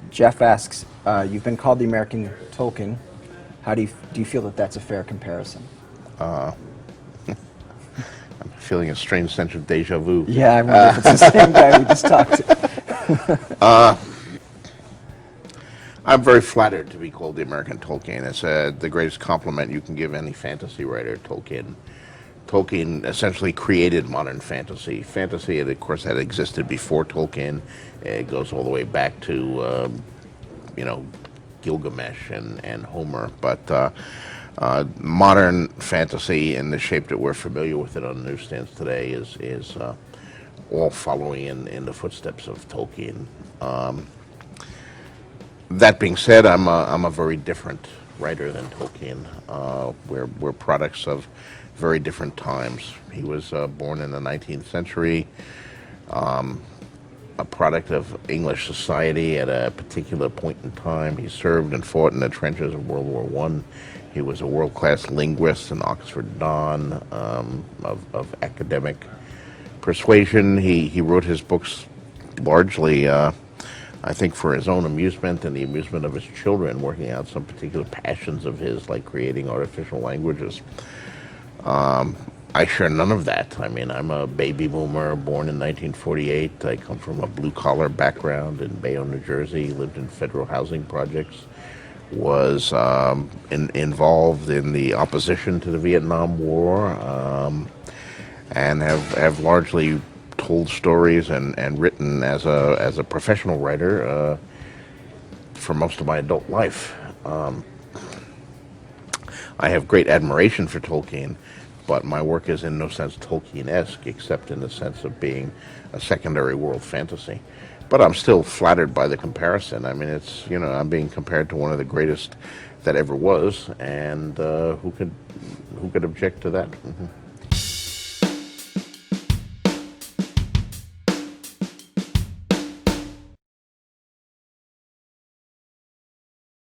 Jeff asks, you've been called the American Tolkien. How do you feel that that's a fair comparison? I'm feeling a strange sense of deja vu. Yeah, I wonder if it's the same guy we just talked to. I'm very flattered to be called the American Tolkien. It's the greatest compliment you can give any fantasy writer. Tolkien essentially created modern fantasy. Fantasy, of course, had existed before Tolkien. It goes all the way back to, Gilgamesh and Homer. But modern fantasy, in the shape that we're familiar with it on the newsstands today, is all following in the footsteps of Tolkien. That being said, I'm a very different writer than Tolkien. We're products of very different times. He was born in the 19th century, a product of English society at a particular point in time. He served and fought in the trenches of World War I. He was a world-class linguist, an Oxford Don of academic persuasion. He wrote his books largely, I think, for his own amusement and the amusement of his children, working out some particular passions of his, like creating artificial languages. I share none of that. I mean, I'm a baby boomer, born in 1948. I come from a blue-collar background in Bayonne, New Jersey, lived in federal housing projects, was involved in the opposition to the Vietnam War, and have largely told stories and written as a professional writer for most of my adult life. I have great admiration for Tolkien, but my work is in no sense Tolkien-esque, except in the sense of being a secondary world fantasy. But I'm still flattered by the comparison. I mean, I'm being compared to one of the greatest that ever was, and who could object to that? Mm-hmm.